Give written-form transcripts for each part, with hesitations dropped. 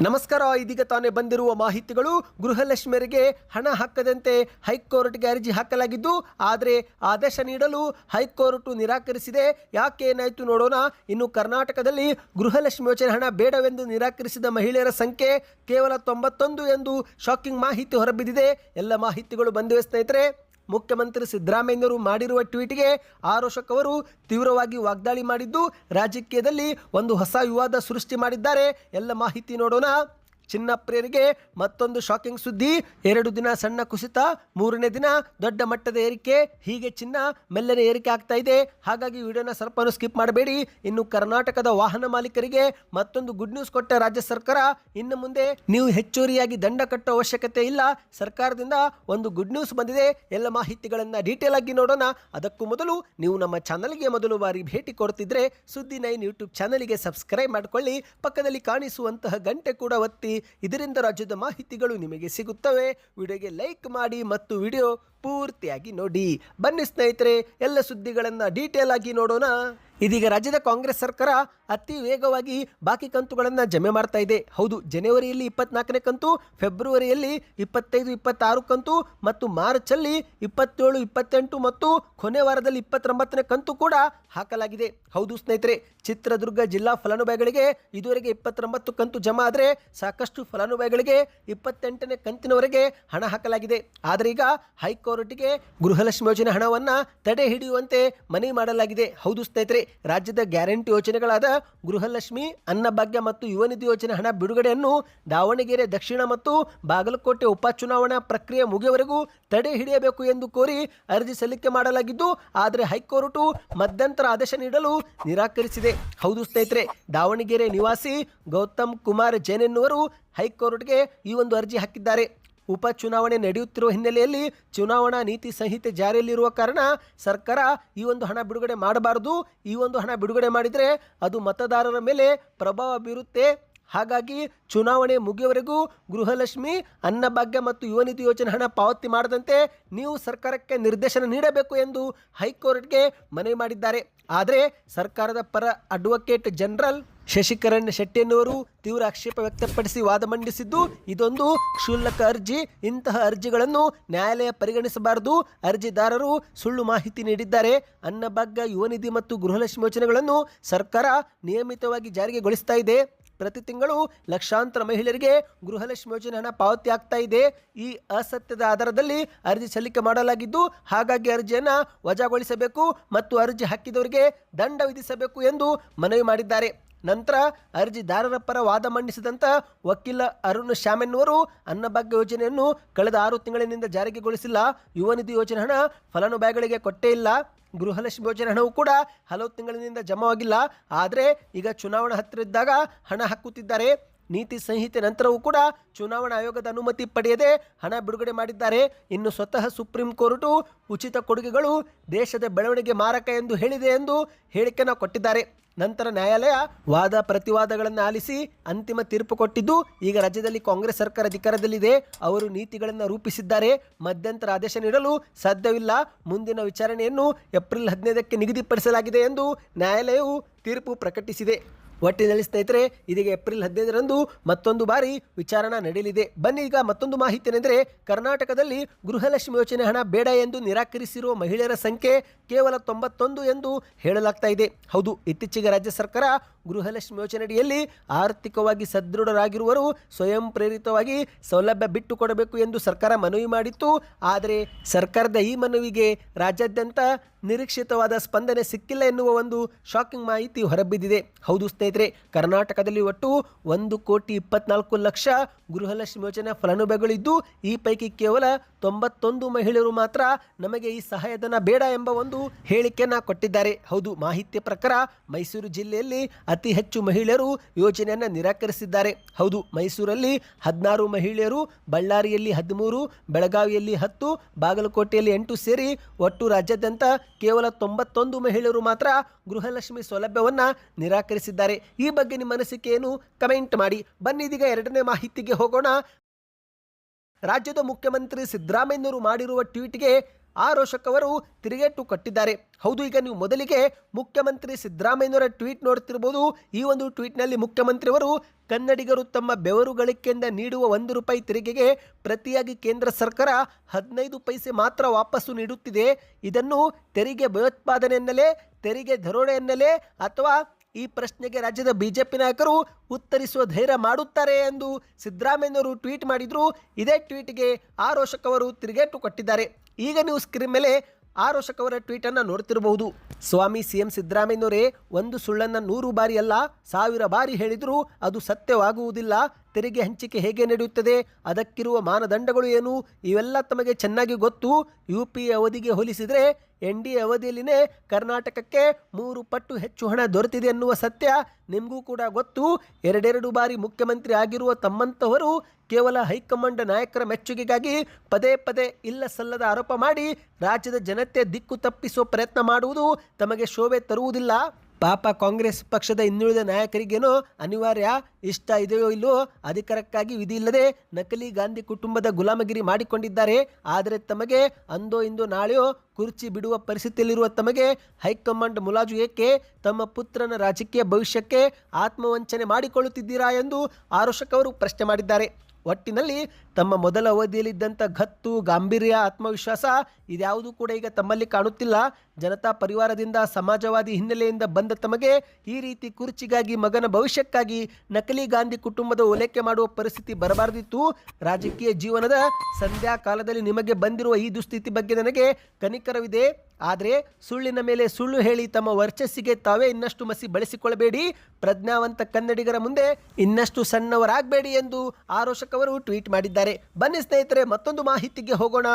ನಮಸ್ಕಾರ. ಇದೀಗ ತಾನೇ ಬಂದಿರುವ ಮಾಹಿತಿಗಳು. ಗೃಹಲಕ್ಷ್ಮಿಯರಿಗೆ ಹಣ ಹಾಕದಂತೆ ಹೈಕೋರ್ಟ್ಗೆ ಅರ್ಜಿ ಹಾಕಲಾಗಿದ್ದು, ಆದರೆ ಆದೇಶ ನೀಡಲು ಹೈಕೋರ್ಟ್ ನಿರಾಕರಿಸಿದೆ. ಯಾಕೆ ಏನಾಯಿತು ನೋಡೋಣ. ಇನ್ನು ಕರ್ನಾಟಕದಲ್ಲಿ ಗೃಹಲಕ್ಷ್ಮಿ ಯೋಜನೆ ಹಣ ಬೇಡವೆಂದು ನಿರಾಕರಿಸಿದ ಮಹಿಳೆಯರ ಸಂಖ್ಯೆ ಕೇವಲ 91 ಎಂದು ಶಾಕಿಂಗ್ ಮಾಹಿತಿ ಹೊರಬಿದ್ದಿದೆ. ಎಲ್ಲ ಮಾಹಿತಿಗಳು ಬಂದಿವೆ ಸ್ನೇಹಿತರೆ. ಮುಖ್ಯಮಂತ್ರಿ ಸಿದ್ದರಾಮಯ್ಯನವರು ಮಾಡಿರುವ ಟ್ವೀಟ್ಗೆ ಆರೋಶಕ್ ಅವರು ತೀವ್ರವಾಗಿ ವಾಗ್ದಾಳಿ ಮಾಡಿದ್ದು ರಾಜಕೀಯದಲ್ಲಿ ಒಂದು ಹೊಸ ವಿವಾದ ಸೃಷ್ಟಿ ಮಾಡಿದ್ದಾರೆ. ಎಲ್ಲ ಮಾಹಿತಿ ನೋಡೋಣ. ಚಿನ್ನ ಪ್ರಿಯರಿಗೆ ಮತ್ತೊಂದು ಶಾಕಿಂಗ್ ಸುದ್ದಿ. 2 ದಿನ ಸಣ್ಣ ಕುಸಿತ, 3ನೇ ದಿನ ದೊಡ್ಡ ಮಟ್ಟದ ಏರಿಕೆ. ಹೀಗೆ ಚಿನ್ನ ಮೆಲ್ಲನೆ ಏರಿಕೆ ಆಗ್ತಾ ಇದೆ. ಹಾಗಾಗಿ ವಿಡಿಯೋನ ಸ್ವಲ್ಪ ಸ್ಕಿಪ್ ಮಾಡಬೇಡಿ. ಇನ್ನು ಕರ್ನಾಟಕದ ವಾಹನ ಮಾಲೀಕರಿಗೆ ಮತ್ತೊಂದು ಗುಡ್ ನ್ಯೂಸ್ ಕೊಟ್ಟ ರಾಜ್ಯ ಸರ್ಕಾರ. ಇನ್ನು ಮುಂದೆ ನೀವು ಹೆಚ್ಚುವರಿಯಾಗಿ ದಂಡ ಕಟ್ಟುವ ಅವಶ್ಯಕತೆ ಇಲ್ಲ. ಸರ್ಕಾರದಿಂದ ಒಂದು ಗುಡ್ ನ್ಯೂಸ್ ಬಂದಿದೆ. ಎಲ್ಲ ಮಾಹಿತಿಗಳನ್ನು ಡೀಟೇಲ್ ಆಗಿ ನೋಡೋಣ. ಅದಕ್ಕೂ ಮೊದಲು ನೀವು ನಮ್ಮ ಚಾನಲ್ಗೆ ಮೊದಲು ಬಾರಿ ಭೇಟಿ ಕೊಡ್ತಿದ್ರೆ ಸುದ್ದಿ 9 ಯೂಟ್ಯೂಬ್ ಚಾನಲ್ಗೆ ಸಬ್ಸ್ಕ್ರೈಬ್ ಮಾಡಿಕೊಳ್ಳಿ. ಪಕ್ಕದಲ್ಲಿ ಕಾಣಿಸುವಂತಹ ಗಂಟೆ ಕೂಡ ಒತ್ತಿ. ಇದರಿಂದ ರಾಜ್ಯದ ಮಾಹಿತಿಗಳು ನಿಮಗೆ ಸಿಗುತ್ತವೆ. ವಿಡಿಯೋಗೆ ಲೈಕ್ ಮಾಡಿ ಮತ್ತು ವಿಡಿಯೋ ಪೂರ್ತಿಯಾಗಿ ನೋಡಿ. ಬನ್ನಿ ಸ್ನೇಹಿತರೆ, ಎಲ್ಲ ಸುದ್ದಿಗಳನ್ನು ಡೀಟೇಲ್ ಆಗಿ ನೋಡೋಣ. ಇದೀಗ ರಾಜ್ಯದ ಕಾಂಗ್ರೆಸ್ ಸರ್ಕಾರ ಅತಿ ವೇಗವಾಗಿ ಬಾಕಿ ಕಂತುಗಳನ್ನು ಜಮೆ ಮಾಡ್ತಾ ಇದೆ. ಹೌದು, ಜನವರಿಯಲ್ಲಿ 24ನೇ ಕಂತು, ಫೆಬ್ರವರಿಯಲ್ಲಿ 25, 26 ಕಂತು ಮತ್ತು ಮಾರ್ಚಲ್ಲಿ 27, 28 ಮತ್ತು ಕೊನೆ ವಾರದಲ್ಲಿ 29ನೇ ಕಂತು ಕೂಡ ಹಾಕಲಾಗಿದೆ. ಹೌದು ಸ್ನೇಹಿತರೆ, ಚಿತ್ರದುರ್ಗ ಜಿಲ್ಲಾ ಫಲಾನುಭವಿಗಳಿಗೆ ಇದುವರೆಗೆ 29 ಕಂತು ಜಮಾ ಆದರೆ ಸಾಕಷ್ಟು ಫಲಾನುಭವಿಗಳಿಗೆ 28ನೇ ಕಂತಿನವರೆಗೆ ಹಣ ಹಾಕಲಾಗಿದೆ. ಆದರೆ ಈಗ ಹೈಕೋರ್ಟ್ಗೆ ಗೃಹಲಕ್ಷ್ಮಿ ಯೋಜನೆ ಹಣವನ್ನು ತಡೆ ಹಿಡಿಯುವಂತೆ ಮನವಿ ಮಾಡಲಾಗಿದೆ. ಹೌದು ಸ್ನೇಹಿತರೆ, ರಾಜ್ಯದ ಗ್ಯಾರಂಟಿ ಯೋಜನೆಗಳಾದ ಗೃಹಲಕ್ಷ್ಮಿ, ಅನ್ನಭಾಗ್ಯ ಮತ್ತು ಯುವ ನಿಧಿ ಯೋಜನೆ ಹಣ ಬಿಡುಗಡೆಯನ್ನು ದಾವಣಗೆರೆ ದಕ್ಷಿಣ ಮತ್ತು ಬಾಗಲಕೋಟೆ ಉಪಚುನಾವಣಾ ಪ್ರಕ್ರಿಯೆ ಮುಗಿಯುವವರೆಗೂ ತಡೆ ಹಿಡಿಯಬೇಕು ಎಂದು ಕೋರಿ ಅರ್ಜಿ ಸಲ್ಲಿಕೆ ಮಾಡಲಾಗಿದ್ದು, ಆದರೆ ಹೈಕೋರ್ಟ್ ಮಧ್ಯಂತರ ಆದೇಶ ನೀಡಲು ನಿರಾಕರಿಸಿದೆ. ಹೌದು ಸ್ನೇಹಿತರೆ, ದಾವಣಗೆರೆ ನಿವಾಸಿ ಗೌತಮ್ ಕುಮಾರ್ ಜೈನ್ ಎನ್ನುವರು ಹೈಕೋರ್ಟ್ಗೆ ಈ ಒಂದು ಅರ್ಜಿ ಹಾಕಿದ್ದಾರೆ. ಉಪಚುನಾವಣೆ ನಡೆಯುತ್ತಿರುವ ಹಿನ್ನೆಲೆಯಲ್ಲಿ ಚುನಾವಣಾ ನೀತಿ ಸಂಹಿತೆ ಜಾರಿಯಲ್ಲಿರುವ ಕಾರಣ ಸರ್ಕಾರ ಈ ಒಂದು ಹಣ ಬಿಡುಗಡೆ ಮಾಡಬಾರದು. ಈ ಒಂದು ಹಣ ಬಿಡುಗಡೆ ಮಾಡಿದರೆ ಅದು ಮತದಾರರ ಮೇಲೆ ಪ್ರಭಾವ ಬೀರುತ್ತೆ. ಹಾಗಾಗಿ ಚುನಾವಣೆ ಮುಗಿಯುವವರೆಗೂ ಗೃಹಲಕ್ಷ್ಮಿ, ಅನ್ನಭಾಗ್ಯ ಮತ್ತು ಯುವ ನಿಧಿ ಯೋಜನೆ ಹಣ ಪಾವತಿ ಮಾಡದಂತೆ ನೀವು ಸರ್ಕಾರಕ್ಕೆ ನಿರ್ದೇಶನ ನೀಡಬೇಕು ಎಂದು ಹೈಕೋರ್ಟ್ಗೆ ಮನವಿ ಮಾಡಿದ್ದಾರೆ. ಆದರೆ ಸರ್ಕಾರದ ಪರ ಅಡ್ವೊಕೇಟ್ ಜನರಲ್ ಶಶಿಕರಣ್ ಶೆಟ್ಟಿ ಎನ್ನುವರು ತೀವ್ರ ಆಕ್ಷೇಪ ವ್ಯಕ್ತಪಡಿಸಿ ವಾದ ಮಂಡಿಸಿದ್ದು, ಇದೊಂದು ಕ್ಷುಲ್ಲಕ ಅರ್ಜಿ. ಇಂತಹ ಅರ್ಜಿಗಳನ್ನು ನ್ಯಾಯಾಲಯ ಪರಿಗಣಿಸಬಾರದು. ಅರ್ಜಿದಾರರು ಸುಳ್ಳು ಮಾಹಿತಿ ನೀಡಿದ್ದಾರೆ. ಅನ್ನಭಾಗ್ಯ, ಯುವ ನಿಧಿ ಮತ್ತು ಗೃಹಲಕ್ಷ್ಮಿ ಯೋಜನೆಗಳನ್ನು ಸರ್ಕಾರ ನಿಯಮಿತವಾಗಿ ಜಾರಿಗೆಗೊಳಿಸ್ತಾ ಇದೆ. ಪ್ರತಿ ತಿಂಗಳು ಲಕ್ಷಾಂತರ ಮಹಿಳೆಯರಿಗೆ ಗೃಹಲಕ್ಷ್ಮಿ ಯೋಜನೆ ಹಣ ಪಾವತಿ ಆಗ್ತಾ ಇದೆ. ಈ ಅಸತ್ಯದ ಆಧಾರದಲ್ಲಿ ಅರ್ಜಿ ಸಲ್ಲಿಕೆ ಮಾಡಲಾಗಿದ್ದು, ಹಾಗಾಗಿ ಅರ್ಜಿಯನ್ನು ವಜಾಗೊಳಿಸಬೇಕು ಮತ್ತು ಅರ್ಜಿ ಹಾಕಿದವರಿಗೆ ದಂಡ ವಿಧಿಸಬೇಕು ಎಂದು ಮನವಿ ಮಾಡಿದ್ದಾರೆ. ನಂತರ ಅರ್ಜಿದಾರರ ಪರ ವಾದ ಮಂಡಿಸಿದಂಥ ವಕೀಲ ಅರುಣ್ ಶ್ಯಾಮ್ ಎನ್ನುವರು ಅನ್ನಭಾಗ್ಯ ಯೋಜನೆಯನ್ನು ಕಳೆದ 6 ತಿಂಗಳಿನಿಂದ ಜಾರಿಗೆಗೊಳಿಸಿಲ್ಲ. ಯುವ ನಿಧಿ ಯೋಜನೆ ಹಣ ಫಲಾನುಭವಿಗಳಿಗೆ ಕೊಟ್ಟೇ ಇಲ್ಲ. ಗೃಹಲಕ್ಷ್ಮಿ ಯೋಜನೆ ಹಣವು ಕೂಡ ಹಲವು ತಿಂಗಳಿನಿಂದ ಜಮಾವಾಗಿಲ್ಲ. ಆದರೆ ಈಗ ಚುನಾವಣಾ ಹತ್ತಿರ ಇದ್ದಾಗ ಹಣ ಹಾಕುತ್ತಿದ್ದಾರೆ. ನೀತಿ ಸಂಹಿತೆ ನಂತರವೂ ಕೂಡ ಚುನಾವಣಾ ಆಯೋಗದ ಅನುಮತಿ ಪಡೆಯದೆ ಹಣ ಬಿಡುಗಡೆ ಮಾಡಿದ್ದಾರೆ. ಇನ್ನು ಸ್ವತಃ ಸುಪ್ರೀಂ ಕೋರ್ಟು ಉಚಿತ ಕೊಡುಗೆಗಳು ದೇಶದ ಬೆಳವಣಿಗೆ ಮಾರಕ ಎಂದು ಹೇಳಿದೆ ಎಂದು ಹೇಳಿಕೆಯನ್ನು ಕೊಟ್ಟಿದ್ದಾರೆ. ನಂತರ ನ್ಯಾಯಾಲಯ ವಾದ ಪ್ರತಿವಾದಗಳನ್ನು ಆಲಿಸಿ ಅಂತಿಮ ತೀರ್ಪು ಕೊಟ್ಟಿದ್ದು, ಈಗ ರಾಜ್ಯದಲ್ಲಿ ಕಾಂಗ್ರೆಸ್ ಸರ್ಕಾರ ಅಧಿಕಾರದಲ್ಲಿದೆ. ಅವರು ನೀತಿಗಳನ್ನು ರೂಪಿಸಿದ್ದಾರೆ. ಮಧ್ಯಂತರ ಆದೇಶ ನೀಡಲು ಸಾಧ್ಯವಿಲ್ಲ. ಮುಂದಿನ ವಿಚಾರಣೆಯನ್ನು ಏಪ್ರಿಲ್ 15ಕ್ಕೆ ನಿಗದಿಪಡಿಸಲಾಗಿದೆ ಎಂದು ನ್ಯಾಯಾಲಯವು ತೀರ್ಪು ಪ್ರಕಟಿಸಿದೆ. ಒಟ್ಟಿನಲ್ಲಿ ಸ್ನೇಹಿತರೆ, ಇದೀಗ ಏಪ್ರಿಲ್ 15ರಂದು ಮತ್ತೊಂದು ಬಾರಿ ವಿಚಾರಣೆ ನಡೆಯಲಿದೆ. ಬನ್ನಿ ಈಗ ಮತ್ತೊಂದು ಮಾಹಿತಿ ಏನೆಂದರೆ, ಕರ್ನಾಟಕದಲ್ಲಿ ಗೃಹಲಕ್ಷ್ಮಿ ಯೋಜನೆ ಹಣ ಬೇಡ ಎಂದು ನಿರಾಕರಿಸಿರುವ ಮಹಿಳೆಯರ ಸಂಖ್ಯೆ ಕೇವಲ 91 ಎಂದು ಹೇಳಲಾಗ್ತಾ ಇದೆ. ಹೌದು, ಇತ್ತೀಚೆಗೆ ರಾಜ್ಯ ಸರ್ಕಾರ ಗೃಹಲಕ್ಷ್ಮಿ ಯೋಜನೆಯಡಿಯಲ್ಲಿ ಆರ್ಥಿಕವಾಗಿ ಸದೃಢರಾಗಿರುವರು ಸ್ವಯಂ ಪ್ರೇರಿತವಾಗಿ ಸೌಲಭ್ಯ ಬಿಟ್ಟು ಕೊಡಬೇಕು ಎಂದು ಸರ್ಕಾರ ಮನವಿ ಮಾಡಿತ್ತು. ಆದರೆ ಸರ್ಕಾರದ ಈ ಮನವಿಗೆ ರಾಜ್ಯಾದ್ಯಂತ ನಿರೀಕ್ಷಿತವಾದ ಸ್ಪಂದನೆ ಸಿಕ್ಕಿಲ್ಲ ಎನ್ನುವ ಒಂದು ಶಾಕಿಂಗ್ ಮಾಹಿತಿ ಹೊರಬಿದ್ದಿದೆ. ಹೌದು ಸ್ನೇಹಿತರೆ, ಕರ್ನಾಟಕದಲ್ಲಿ ಒಟ್ಟು 1,24,00,000 ಗೃಹಲಕ್ಷ್ಮಿ ಯೋಜನೆ ಫಲಾನುಭವಿಗಳಿದ್ದು, ಈ ಪೈಕಿ ಕೇವಲ 91 ಮಹಿಳೆಯರು ಮಾತ್ರ ನಮಗೆ ಈ ಸಹಾಯಧನ ಬೇಡ ಎಂಬ ಒಂದು ಹೇಳಿಕೆಯನ್ನು ಕೊಟ್ಟಿದ್ದಾರೆ. ಹೌದು, ಮಾಹಿತಿ ಪ್ರಕಾರ ಮೈಸೂರು ಜಿಲ್ಲೆಯಲ್ಲಿ ಅತಿ ಹೆಚ್ಚು ಮಹಿಳೆಯರು ಯೋಜನೆಯನ್ನು ನಿರಾಕರಿಸಿದ್ದಾರೆ. ಹೌದು, ಮೈಸೂರಲ್ಲಿ 16 ಮಹಿಳೆಯರು, ಬಳ್ಳಾರಿಯಲ್ಲಿ 13, ಬೆಳಗಾವಿಯಲ್ಲಿ 10, ಬಾಗಲಕೋಟೆಯಲ್ಲಿ 8 ಸೇರಿ ಒಟ್ಟು ರಾಜ್ಯಾದ್ಯಂತ ಕೇವಲ 91 ಮಹಿಳೆಯರು ಮಾತ್ರ ಗೃಹಲಕ್ಷ್ಮಿ ಸೌಲಭ್ಯವನ್ನು ನಿರಾಕರಿಸಿದ್ದಾರೆ. ಈ ಬಗ್ಗೆ ನಿಮ್ಮ ಅನಿಸಿಕೆ ಏನು? ಕಮೆಂಟ್ ಮಾಡಿ. ಬನ್ನಿ ಇದೀಗ 2ನೇ ಮಾಹಿತಿಗೆ ಹೋಗೋಣ. ರಾಜ್ಯದ ಮುಖ್ಯಮಂತ್ರಿ ಸಿದ್ದರಾಮಯ್ಯನವರು ಮಾಡಿರುವ ಟ್ವೀಟ್ಗೆ ಆರೋಶಕ್ ಅವರು ತಿರುಗೇಟು ಕಟ್ಟಿದ್ದಾರೆ. ಹೌದು, ಈಗ ನೀವು ಮೊದಲಿಗೆ ಮುಖ್ಯಮಂತ್ರಿ ಸಿದ್ದರಾಮಯ್ಯನವರ ಟ್ವೀಟ್ ನೋಡ್ತಿರ್ಬೋದು. ಈ ಒಂದು ಟ್ವೀಟ್ನಲ್ಲಿ ಮುಖ್ಯಮಂತ್ರಿಯವರು ಕನ್ನಡಿಗರು ತಮ್ಮ ಬೆವರು ಗಳಿಕೆಯಿಂದ ನೀಡುವ ₹1 ತೆರಿಗೆಗೆ ಪ್ರತಿಯಾಗಿ ಕೇಂದ್ರ ಸರ್ಕಾರ 15 ಪೈಸೆ ಮಾತ್ರ ವಾಪಸ್ಸು ನೀಡುತ್ತಿದೆ. ಇದನ್ನು ತೆರಿಗೆ ಭಯೋತ್ಪಾದನೆ ಎನ್ನಲೇ, ತೆರಿಗೆ ದರೋಡೆ ಎನ್ನಲೇ ಅಥವಾ ಈ ಪ್ರಶ್ನೆಗೆ ರಾಜ್ಯದ ಬಿಜೆಪಿ ನಾಯಕರು ಉತ್ತರಿಸುವ ಧೈರ್ಯ ಮಾಡುತ್ತಾರೆ ಎಂದು ಸಿದ್ದರಾಮಯ್ಯನವರು ಟ್ವೀಟ್ ಮಾಡಿದ್ರು. ಇದೇ ಟ್ವೀಟ್ಗೆ ಆರೋಶಕ್ ಅವರು ತಿರುಗೇಟು ಕೊಟ್ಟಿದ್ದಾರೆ. ಈಗ ನೀವು ಸ್ಕ್ರೀನ್ ಮೇಲೆ ಆರೋಶಕ್ ಅವರ ಟ್ವೀಟನ್ನು ನೋಡ್ತಿರಬಹುದು. ಸ್ವಾಮಿ ಸಿಎಂ ಸಿದ್ದರಾಮಯ್ಯನವರೇ, ಒಂದು ಸುಳ್ಳನ್ನು 100 ಬಾರಿ ಅಲ್ಲ 1000 ಬಾರಿ ಹೇಳಿದರೂ ಅದು ಸತ್ಯವಾಗುವುದಿಲ್ಲ. ತೆರಿಗೆ ಹಂಚಿಕೆ ಹೇಗೆ ನಡೆಯುತ್ತದೆ, ಅದಕ್ಕಿರುವ ಮಾನದಂಡಗಳು ಏನು, ಇವೆಲ್ಲ ತಮಗೆ ಚೆನ್ನಾಗಿ ಗೊತ್ತು. UPA ಅವಧಿಗೆ ಹೋಲಿಸಿದರೆ NDA ಅವಧಿಯಲ್ಲಿನೇ ಕರ್ನಾಟಕಕ್ಕೆ 3 ಪಟ್ಟು ಹೆಚ್ಚು ಹಣ ದೊರೆತಿದೆ ಎನ್ನುವ ಸತ್ಯ ನಿಮಗೂ ಕೂಡ ಗೊತ್ತು. 2 ಬಾರಿ ಮುಖ್ಯಮಂತ್ರಿ ಆಗಿರುವ ತಮ್ಮಂತವರು ಕೇವಲ ಹೈಕಮಾಂಡ್ ನಾಯಕರ ಮೆಚ್ಚುಗೆಗಾಗಿ ಪದೇ ಪದೇ ಇಲ್ಲ ಸಲ್ಲದ ಆರೋಪ ಮಾಡಿ ರಾಜ್ಯದ ಜನತೆ ದಿಕ್ಕು ತಪ್ಪಿಸುವ ಪ್ರಯತ್ನ ಮಾಡುವುದು ತಮಗೆ ಶೋಭೆ ತರುವುದಿಲ್ಲ. ಪಾಪ ಕಾಂಗ್ರೆಸ್ ಪಕ್ಷದ ಇನ್ನುಳಿದ ನಾಯಕರಿಗೇನೋ ಅನಿವಾರ್ಯ, ಇಷ್ಟ ಇದೆಯೋ ಇಲ್ಲೋ ಅಧಿಕಾರಕ್ಕಾಗಿ ವಿಧಿ ಇಲ್ಲದೆ ನಕಲಿ ಗಾಂಧಿ ಕುಟುಂಬದ ಗುಲಾಮಗಿರಿ ಮಾಡಿಕೊಂಡಿದ್ದಾರೆ. ಆದರೆ ತಮಗೆ ಅಂದೋ ಇಂದೋ ನಾಳೆಯೋ ಕುರ್ಚಿ ಬಿಡುವ ಪರಿಸ್ಥಿತಿಯಲ್ಲಿರುವ ತಮಗೆ ಹೈಕಮಾಂಡ್ ಮುಲಾಜು ಏಕೆ? ತಮ್ಮ ಪುತ್ರನ ರಾಜಕೀಯ ಭವಿಷ್ಯಕ್ಕೆ ಆತ್ಮವಂಚನೆ ಮಾಡಿಕೊಳ್ಳುತ್ತಿದ್ದೀರಾ ಎಂದು ಆರೋಶಕ್ ಅವರು ಪ್ರಶ್ನೆ ಮಾಡಿದ್ದಾರೆ. ಒಟ್ಟಿನಲ್ಲಿ ತಮ್ಮ ಮೊದಲ ಅವಧಿಯಲ್ಲಿದ್ದಂಥ ಗತ್ತು, ಗಾಂಭೀರ್ಯ, ಆತ್ಮವಿಶ್ವಾಸ ಇದ್ಯಾವುದೂ ಕೂಡ ಈಗ ತಮ್ಮಲ್ಲಿ ಕಾಣುತ್ತಿಲ್ಲ. ಜನತಾ ಪರಿವಾರದಿಂದ, ಸಮಾಜವಾದಿ ಹಿನ್ನೆಲೆಯಿಂದ ಬಂದ ತಮಗೆ ಈ ರೀತಿ ಕುರ್ಚಿಗಾಗಿ, ಮಗನ ಭವಿಷ್ಯಕ್ಕಾಗಿ ನಕಲಿ ಗಾಂಧಿ ಕುಟುಂಬದ ಓಲೈಕೆ ಮಾಡುವ ಪರಿಸ್ಥಿತಿ ಬರಬಾರದಿತ್ತು. ರಾಜಕೀಯ ಜೀವನದ ಸಂಧ್ಯಾ ಕಾಲದಲ್ಲಿ ನಿಮಗೆ ಬಂದಿರುವ ಈ ದುಸ್ಥಿತಿ ಬಗ್ಗೆ ನನಗೆ ಕನಿಕರವಿದೆ. ಆದರೆ ಸುಳ್ಳಿನ ಮೇಲೆ ಸುಳ್ಳು ಹೇಳಿ ತಮ್ಮ ವರ್ಚಸ್ಸಿಗೆ ತಾವೇ ಇನ್ನಷ್ಟು ಮಸಿ ಬಳಸಿಕೊಳ್ಳಬೇಡಿ. ಪ್ರಜ್ಞಾವಂತ ಕನ್ನಡಿಗರ ಮುಂದೆ ಇನ್ನಷ್ಟು ಸಣ್ಣವರಾಗಬೇಡಿ ಎಂದು ಆರೋಶಕ್ ಅವರು ಟ್ವೀಟ್ ಮಾಡಿದ್ದಾರೆ. ಬನ್ನಿ ಸ್ನೇಹಿತರೆ, ಮತ್ತೊಂದು ಮಾಹಿತಿಗೆ ಹೋಗೋಣ.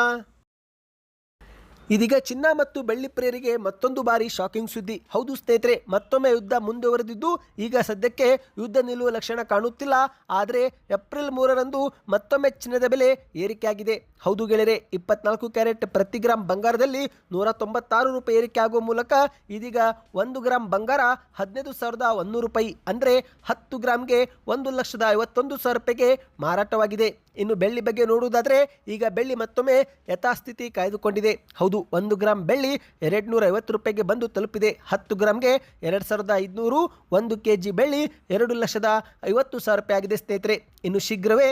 ಇದೀಗ ಚಿನ್ನ ಮತ್ತು ಬೆಳ್ಳಿ ಪ್ರಿಯರಿಗೆ ಮತ್ತೊಂದು ಬಾರಿ ಶಾಕಿಂಗ್ ಸುದ್ದಿ. ಹೌದು ಸ್ನೇಹಿತರೆ, ಮತ್ತೊಮ್ಮೆ ಯುದ್ಧ ಮುಂದುವರೆದಿದ್ದು ಈಗ ಸದ್ಯಕ್ಕೆ ಯುದ್ಧ ನಿಲ್ಲುವ ಲಕ್ಷಣ ಕಾಣುತ್ತಿಲ್ಲ. ಆದರೆ ಏಪ್ರಿಲ್ 3ರಂದು ಮತ್ತೊಮ್ಮೆ ಚಿನ್ನದ ಬೆಲೆ ಏರಿಕೆಯಾಗಿದೆ. ಹೌದು ಗೆಳೆಯರೆ, 24 ಕ್ಯಾರೆಟ್ ಪ್ರತಿ ಗ್ರಾಮ್ ಬಂಗಾರದಲ್ಲಿ ₹196 ಏರಿಕೆ ಆಗುವ ಮೂಲಕ ಇದೀಗ 1 ಗ್ರಾಮ್ ಬಂಗಾರ ₹15,100 ಅಂದರೆ 10 ಗ್ರಾಮ್ಗೆ ₹1,51,000 ಮಾರಾಟವಾಗಿದೆ. ಇನ್ನು ಬೆಳ್ಳಿ ಬಗ್ಗೆ ನೋಡುವುದಾದರೆ ಈಗ ಬೆಳ್ಳಿ ಮತ್ತೊಮ್ಮೆ ಯಥಾಸ್ಥಿತಿ ಕಾಯ್ದುಕೊಂಡಿದೆ. ಹೌದು, 1 ಗ್ರಾಮ್ ಬೆಳ್ಳಿ ₹250 ಬಂದು ತಲುಪಿದೆ. 10 ಗ್ರಾಮ್ಗೆ 2,500, 1 kg ಬೆಳ್ಳಿ ₹2,50,000 ಆಗಿದೆ ಸ್ನೇಹಿತರೆ. ಇನ್ನು ಶೀಘ್ರವೇ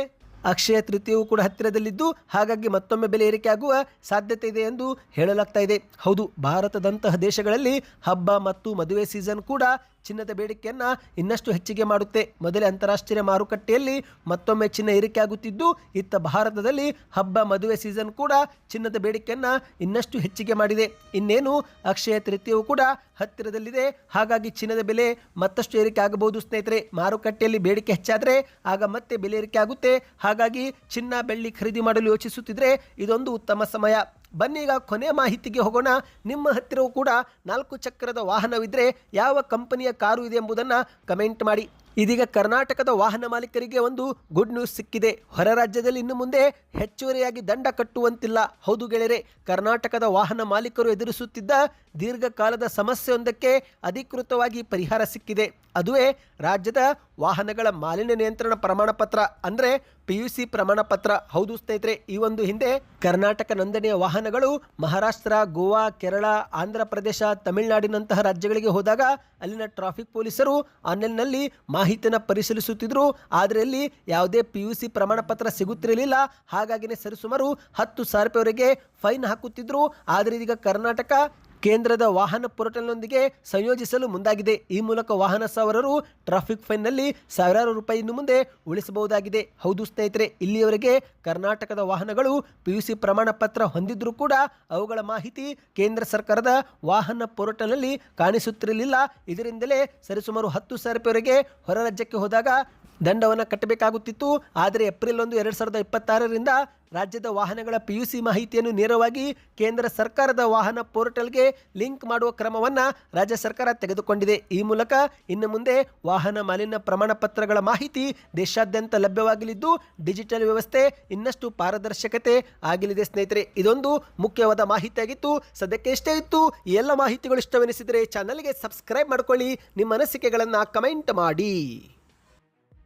ಅಕ್ಷಯ ತೃತೀಯವು ಕೂಡ ಹತ್ತಿರದಲ್ಲಿದ್ದು ಹಾಗಾಗಿ ಮತ್ತೊಮ್ಮೆ ಬೆಲೆ ಏರಿಕೆ ಆಗುವ ಸಾಧ್ಯತೆ ಇದೆ ಎಂದು ಹೇಳಲಾಗ್ತಾ ಇದೆ. ಹೌದು, ಭಾರತದಂತಹ ದೇಶಗಳಲ್ಲಿ ಹಬ್ಬ ಮತ್ತು ಮದುವೆ ಸೀಸನ್ ಕೂಡ ಚಿನ್ನದ ಬೇಡಿಕೆಯನ್ನು ಇನ್ನಷ್ಟು ಹೆಚ್ಚಿಗೆ ಮಾಡುತ್ತೆ. ಮೊದಲೇ ಅಂತಾರಾಷ್ಟ್ರೀಯ ಮಾರುಕಟ್ಟೆಯಲ್ಲಿ ಮತ್ತೊಮ್ಮೆ ಚಿನ್ನ ಏರಿಕೆ ಆಗುತ್ತಿದ್ದು, ಇತ್ತ ಭಾರತದಲ್ಲಿ ಹಬ್ಬ ಮದುವೆ ಸೀಸನ್ ಕೂಡ ಚಿನ್ನದ ಬೇಡಿಕೆಯನ್ನು ಇನ್ನಷ್ಟು ಹೆಚ್ಚಿಗೆ ಮಾಡಿದೆ. ಇನ್ನೇನು ಅಕ್ಷಯ ತೃತೀಯವು ಕೂಡ ಹತ್ತಿರದಲ್ಲಿದೆ. ಹಾಗಾಗಿ ಚಿನ್ನದ ಬೆಲೆ ಮತ್ತಷ್ಟು ಏರಿಕೆ ಆಗಬಹುದು ಸ್ನೇಹಿತರೆ. ಮಾರುಕಟ್ಟೆಯಲ್ಲಿ ಬೇಡಿಕೆ ಹೆಚ್ಚಾದರೆ ಆಗ ಮತ್ತೆ ಬೆಲೆ ಏರಿಕೆ ಆಗುತ್ತೆ. ಹಾಗಾಗಿ ಚಿನ್ನ ಬೆಳ್ಳಿ ಖರೀದಿ ಮಾಡಲು ಯೋಚಿಸುತ್ತಿದ್ರೆ ಇದೊಂದು ಉತ್ತಮ ಸಮಯ. ಬನ್ನಿ ಈಗ ಕೊನೆಯ ಮಾಹಿತಿಗೆ ಹೋಗೋಣ. ನಿಮ್ಮ ಹತ್ತಿರವೂ ಕೂಡ 4 ಚಕ್ರದ ವಾಹನವಿದ್ದರೆ ಯಾವ ಕಂಪನಿಯ ಕಾರು ಇದೆ ಎಂಬುದನ್ನು ಕಮೆಂಟ್ ಮಾಡಿ. ಇದೀಗ ಕರ್ನಾಟಕದ ವಾಹನ ಮಾಲೀಕರಿಗೆ ಒಂದು ಗುಡ್ ನ್ಯೂಸ್ ಸಿಕ್ಕಿದೆ. ಹೊರ ರಾಜ್ಯದಲ್ಲಿ ಇನ್ನು ಮುಂದೆ ಹೆಚ್ಚುವರಿಯಾಗಿ ದಂಡ ಕಟ್ಟುವಂತಿಲ್ಲ. ಹೌದು ಗೆಳೆಯರೆ, ಕರ್ನಾಟಕದ ವಾಹನ ಮಾಲೀಕರು ಎದುರಿಸುತ್ತಿದ್ದ ದೀರ್ಘಕಾಲದ ಸಮಸ್ಯೆಯೊಂದಕ್ಕೆ ಅಧಿಕೃತವಾಗಿ ಪರಿಹಾರ ಸಿಕ್ಕಿದೆ. ಅದುವೇ ರಾಜ್ಯದ ವಾಹನಗಳ ಮಾಲಿನ್ಯ ನಿಯಂತ್ರಣ ಪ್ರಮಾಣ ಪತ್ರ ಅಂದರೆ PUC ಪ್ರಮಾಣ ಪತ್ರ. ಹೌದು ಸ್ನೇಹಿತರೆ, ಈ ಒಂದು ಹಿಂದೆ ಕರ್ನಾಟಕ ನೋಂದಣಿಯ ವಾಹನಗಳು ಮಹಾರಾಷ್ಟ್ರ, ಗೋವಾ, ಕೇರಳ, ಆಂಧ್ರ ಪ್ರದೇಶ, ತಮಿಳುನಾಡಿನಂತಹ ರಾಜ್ಯಗಳಿಗೆ ಹೋದಾಗ ಅಲ್ಲಿನ ಟ್ರಾಫಿಕ್ ಪೊಲೀಸರು ಆನ್ಲೈನ್ನಲ್ಲಿ ಮಾಹಿತಿಯನ್ನು ಪರಿಶೀಲಿಸುತ್ತಿದ್ದರು. ಆದರೆ ಅಲ್ಲಿ ಯಾವುದೇ PUC ಪ್ರಮಾಣ ಪತ್ರ ಸಿಗುತ್ತಿರಲಿಲ್ಲ. ಹಾಗಾಗಿನೇ ಸರಿಸುಮಾರು ₹10,000ವರೆಗೆ ಫೈನ್ ಹಾಕುತ್ತಿದ್ದರು. ಆದರೆ ಇದೀಗ ಕರ್ನಾಟಕ ಕೇಂದ್ರದ ವಾಹನ ಪೋರ್ಟಲ್ನೊಂದಿಗೆ ಸಂಯೋಜಿಸಲು ಮುಂದಾಗಿದೆ. ಈ ಮೂಲಕ ವಾಹನ ಸವಾರರು ಟ್ರಾಫಿಕ್ ಫೈನ್ನಲ್ಲಿ ಸಾವಿರಾರು ರೂಪಾಯಿ ಇನ್ನು ಮುಂದೆ ಉಳಿಸಬಹುದಾಗಿದೆ. ಹೌದು ಸ್ನೇಹಿತರೆ, ಇಲ್ಲಿಯವರೆಗೆ ಕರ್ನಾಟಕದ ವಾಹನಗಳು PUC ಪ್ರಮಾಣ ಪತ್ರ ಹೊಂದಿದ್ರೂ ಕೂಡ ಅವುಗಳ ಮಾಹಿತಿ ಕೇಂದ್ರ ಸರ್ಕಾರದ ವಾಹನ ಪೋರ್ಟಲ್ನಲ್ಲಿ ಕಾಣಿಸುತ್ತಿರಲಿಲ್ಲ. ಇದರಿಂದಲೇ ಸರಿಸುಮಾರು ₹10,000ವರೆಗೆ ಹೊರ ರಾಜ್ಯಕ್ಕೆ ಹೋದಾಗ ದಂಡವನ್ನು ಕಟ್ಟಬೇಕಾಗುತ್ತಿತ್ತು. ಆದರೆ ಏಪ್ರಿಲ್ 1, 2026ರಿಂದ ರಾಜ್ಯದ ವಾಹನಗಳ PUC ಮಾಹಿತಿಯನ್ನು ನೇರವಾಗಿ ಕೇಂದ್ರ ಸರ್ಕಾರದ ವಾಹನ ಪೋರ್ಟಲ್ಗೆ ಲಿಂಕ್ ಮಾಡುವ ಕ್ರಮವನ್ನು ರಾಜ್ಯ ಸರ್ಕಾರ ತೆಗೆದುಕೊಂಡಿದೆ. ಈ ಮೂಲಕ ಇನ್ನು ಮುಂದೆ ವಾಹನ ಮಾಲಿನ್ಯ ಪ್ರಮಾಣ ಪತ್ರಗಳ ಮಾಹಿತಿ ದೇಶಾದ್ಯಂತ ಲಭ್ಯವಾಗಲಿದ್ದು ಡಿಜಿಟಲ್ ವ್ಯವಸ್ಥೆ ಇನ್ನಷ್ಟು ಪಾರದರ್ಶಕತೆ ಆಗಲಿದೆ ಸ್ನೇಹಿತರೆ. ಇದೊಂದು ಮುಖ್ಯವಾದ ಮಾಹಿತಿಯಾಗಿತ್ತು. ಸದ್ಯಕ್ಕೆ ಇಷ್ಟೇ ಇತ್ತು. ಈ ಎಲ್ಲ ಮಾಹಿತಿಗಳು ಇಷ್ಟವೆನಿಸಿದರೆ ಚಾನಲ್ಗೆ ಸಬ್ಸ್ಕ್ರೈಬ್ ಮಾಡಿಕೊಳ್ಳಿ. ನಿಮ್ಮ ಅನಿಸಿಕೆಗಳನ್ನು ಕಮೆಂಟ್ ಮಾಡಿ.